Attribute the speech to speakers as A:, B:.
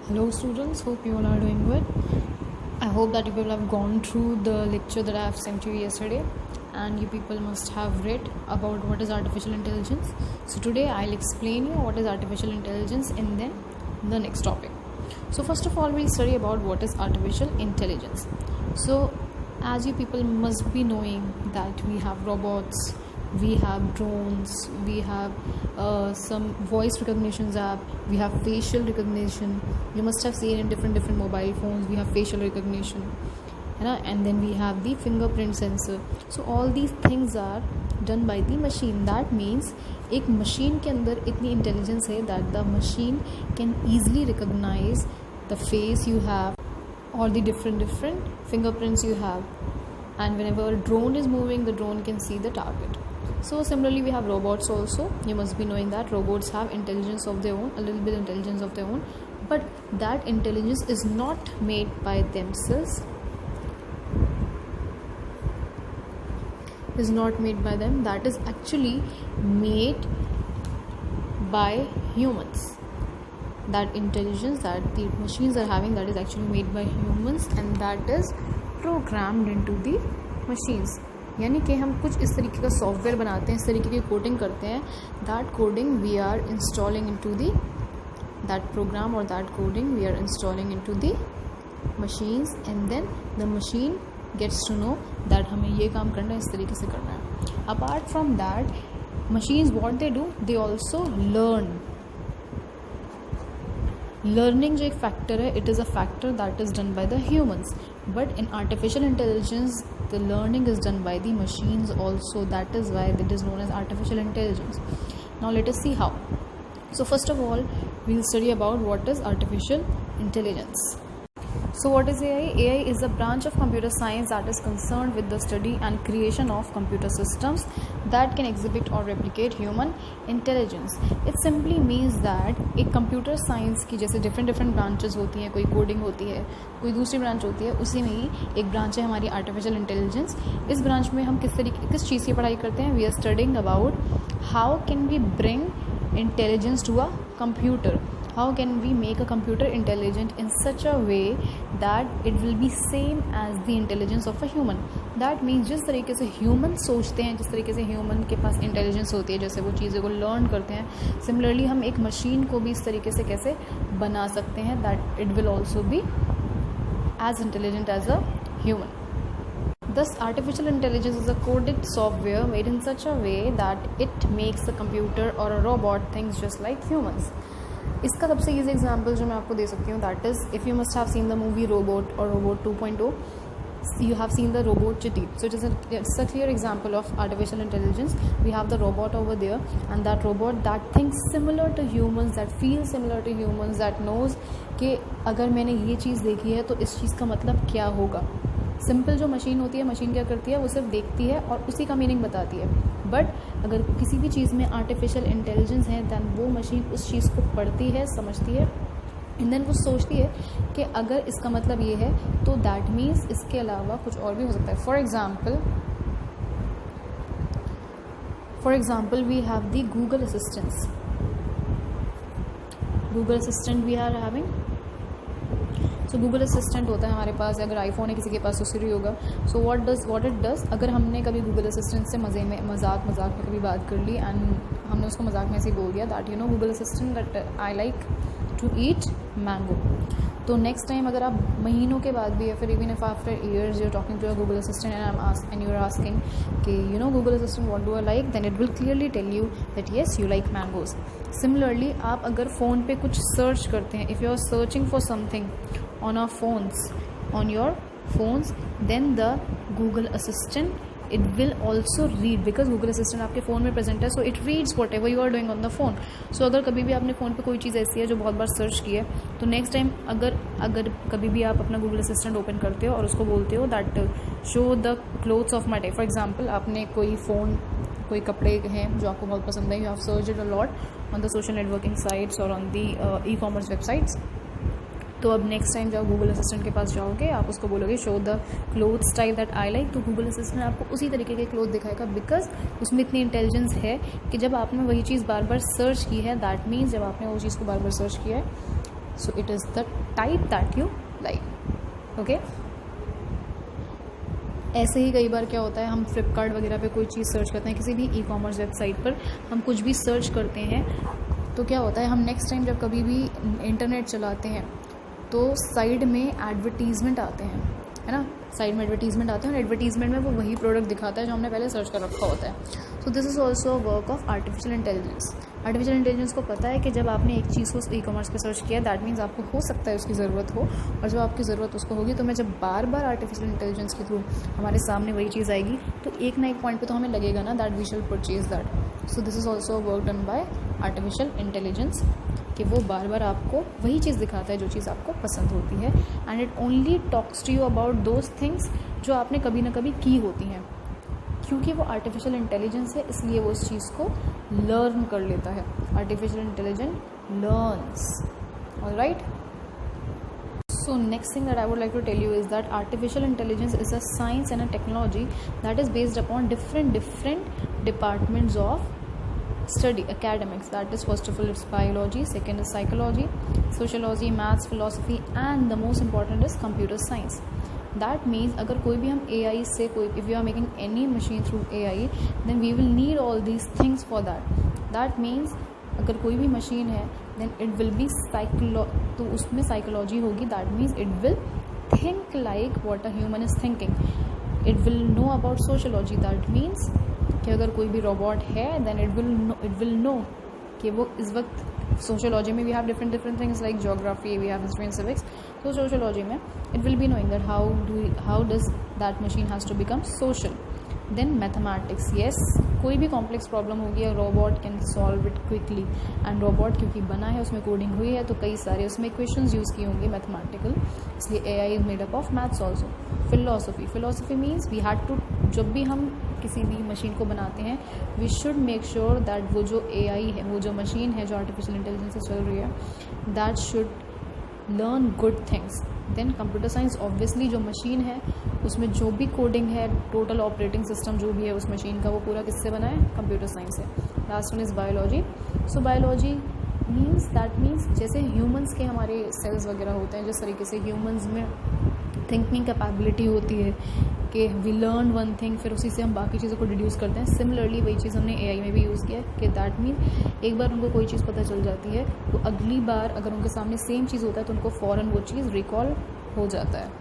A: Hello students, hope you all are doing good. I hope that you people have gone through the lecture that I have sent you yesterday and you people must have read about what is artificial intelligence. So today I'll explain you what is artificial intelligence and then the next topic. So first of all we'll study about what is artificial intelligence. So as you people must be knowing that we have robots, we have drones, we have some voice recognition app, we have facial recognition. You must have seen in different mobile phones we have facial recognition, and then we have the fingerprint sensor. So all these things are done by the machine. That means एक machine के अंदर इतनी intelligence है that the machine can easily recognize the face you have or the different fingerprints you have, and whenever a drone is moving, the drone can see the target. So similarly we have robots also. You must be knowing that robots have intelligence of their own, a little bit intelligence of their own, but that intelligence is not made by themselves, is not made by them. That is actually made by humans. That intelligence that the machines are having, that is actually made by humans, and that is programmed into the machines. यानी कि हम कुछ इस तरीके का software बनाते हैं, इस तरीके की कोडिंग करते हैं. That coding we are installing into the that program और that coding we are installing into the machines, and then the machine gets to know that हमें ये काम करना है, इस तरीके से करना है. Apart from that machines what they do, they also learn. Learning जो एक फैक्टर है, it is a factor that is done by the humans, but in artificial intelligence the learning is done by the machines also. That is why it is known as artificial intelligence. Now let us see how. So first of all we'll study about what is artificial intelligence. So what is AI? AI is a branch of computer science that is concerned with the study and creation of computer systems that can exhibit or replicate human intelligence. It simply means that एक computer science की जैसे different branches होती हैं, कोई coding होती है, कोई दूसरी branch होती है, उसी में ही एक branch है हमारी artificial intelligence. इस branch में हम किस चीज़ की पढ़ाई करते हैं? We are studying about how can we bring intelligence to a computer. How can we make a computer intelligent in such a way that it will be same as the intelligence of a human. That means जिस तरीके से human सोचते हैं, जिस तरीके से human के पास intelligence होती है, जैसे वो चीज़ों को learn करते हैं, similarly हम एक machine को भी इस तरीके से कैसे बना सकते हैं that it will also be as intelligent as a human. Thus, artificial intelligence is a coded software made in such a way that it makes a computer or a robot things just like humans. इसका सबसे easy example जो मैं आपको दे सकती हूँ, that is if you must have seen the movie robot और robot 2.0, you have seen the robot Chitti. So it's a clear example of artificial intelligence. We have the robot over there, and that robot that thinks similar to humans, that feels similar to humans, that knows कि अगर मैंने ये चीज़ देखी है तो इस चीज़ का मतलब क्या होगा. सिंपल जो मशीन होती है, मशीन क्या करती है, वो सिर्फ देखती है और उसी का मीनिंग बताती है. बट अगर किसी भी चीज़ में आर्टिफिशियल इंटेलिजेंस है, दैन वो मशीन उस चीज़ को पढ़ती है, समझती है, एंड देन वो सोचती है कि अगर इसका मतलब ये है तो दैट मीन्स इसके अलावा कुछ और भी हो सकता है. For example we have the Google assistants. Google assistant we are having. So Google assistant होता है हमारे पास, अगर आईफोन है किसी के पास तो सिरी होगा. सो व्हाट इट डज, अगर हमने कभी गूगल असिस्टेंट से मजाक में कभी बात कर ली एंड हमने उसको मजाक में ऐसे बोल दिया that Google Assistant that I like to eat mango, तो नेक्स्ट टाइम अगर आप महीनों के बाद भी या फिर even if after years you are talking to a Google Assistant and you are asking कि Google Assistant what do I like, then it will clearly tell you that yes you like mangoes. Similarly आप अगर phone पे कुछ search करते हैं, if you are searching for something on your phones, then the Google Assistant it will also read, because Google Assistant आपके phone में present है, so it reads whatever you are doing on the phone. So अगर कभी भी आपने phone पे कोई चीज़ ऐसी है जो बहुत बार सर्च की है, तो नेक्स्ट टाइम अगर कभी भी आप अपना Google Assistant ओपन करते हो और उसको बोलते हो that show the clothes of my type. For example आपने कोई कपड़े हैं जो आपको बहुत पसंद है, you have searched a lot on the social networking sites और ऑन दी ई-कॉमर्स वेबसाइट्स. तो अब नेक्स्ट टाइम जब गूगल असिस्टेंट के पास जाओगे आप उसको बोलोगे show the cloth style that I like, तो गूगल असिस्टेंट आपको उसी तरीके के क्लोथ दिखाएगा, बिकॉज उसमें इतनी इंटेलिजेंस है कि जब आपने वही चीज़ बार बार सर्च की है, दैट मीन्स जब आपने वो चीज़ को बार बार सर्च किया है, so it is the type that you like. Okay, ऐसे ही कई बार क्या होता है, हम फ्लिपकार्ट वगैरह पे कोई चीज़ सर्च करते हैं, किसी भी ई कॉमर्स वेबसाइट पर हम कुछ भी सर्च करते हैं, तो क्या होता है, हम नेक्स्ट टाइम जब कभी भी इंटरनेट चलाते हैं तो साइड में एडवर्टीज़मेंट आते हैं, है ना, साइड में एडवर्टीज़मेंट आते हैं और एडवर्टीज़मेंट में वो वही प्रोडक्ट दिखाता है जो हमने पहले सर्च कर रखा होता है. सो this is also a work of artificial intelligence. Artificial intelligence को पता है कि जब आपने एक चीज़ को ई कॉमर्स पे सर्च किया, दैट मीन्स आपको हो सकता है उसकी ज़रूरत हो, और जब आपकी ज़रूरत उसको होगी तो मैं जब बार बार आर्टिफिशियल इंटेलिजेंस के थ्रू हमारे सामने वही चीज़ आएगी तो एक ना एक पॉइंट पे तो हमें लगेगा ना that we shall purchase that. So this is also work done by artificial intelligence कि वो बार बार आपको वही चीज़ दिखाता है जो चीज़ आपको पसंद होती है. And it only talks to you about those things जो आपने कभी ना कभी की होती हैं. क्योंकि वो आर्टिफिशियल इंटेलिजेंस है इसलिए वो इस चीज़ को लर्न कर लेता है. Artificial intelligence learns. Alright. So next thing that I would like to tell you is that artificial intelligence is a science and a technology that is based upon different departments of study, academics. That is, first of all, it's biology, second is psychology, sociology, maths, philosophy, and the most important is computer science. That means अगर कोई भी हम AI से कोई, if we are making any machine through AI, then we will need all these things for that. That means अगर कोई भी machine है then it will be तो उसमें साइकोलॉजी होगी. That means it will think like what a human is thinking. It will know about sociology. That means कि अगर कोई भी रोबोट है देन इट विल नो कि वो इस वक्त सोशोलॉजी में we have different things like geography, we have history and civics. तो सोशोलॉजी में it will be knowing that how does that machine has to become social. Then mathematics. Yes, कोई भी complex problem होगी और robot can solve it quickly. And robot क्योंकि बना है, उसमें कोडिंग हुई है, तो कई सारे उसमें इक्वेशंस यूज़ की होंगी मैथमेटिकल, इसलिए AI is made up of maths also. Philosophy means we had to, जब भी हम किसी भी मशीन को बनाते हैं we should make sure that वो जो AI है, वो जो मशीन है जो आर्टिफिशियल इंटेलिजेंस से चल रही है, that should learn good things. Then computer science, obviously जो मशीन है उसमें जो भी कोडिंग है, टोटल ऑपरेटिंग सिस्टम जो भी है उस मशीन का, वो पूरा किससे बना है, कंप्यूटर साइंस से. Last one is biology. So biology that means जैसे ह्यूमंस के हमारे सेल्स वगैरह होते हैं, जिस तरीके से ह्यूमंस में थिंकिंग कैपेबिलिटी होती है कि वी लर्न वन थिंग, फिर उसी से हम बाकी चीज़ों को डिड्यूस करते हैं. सिमिलरली वही चीज़ हमने AI में भी यूज़ किया है कि दैट मीन एक बार उनको कोई चीज़ पता चल जाती है तो अगली बार अगर उनके सामने सेम चीज़ होता है तो उनको फ़ौरन वो चीज़ रिकॉल हो जाता है.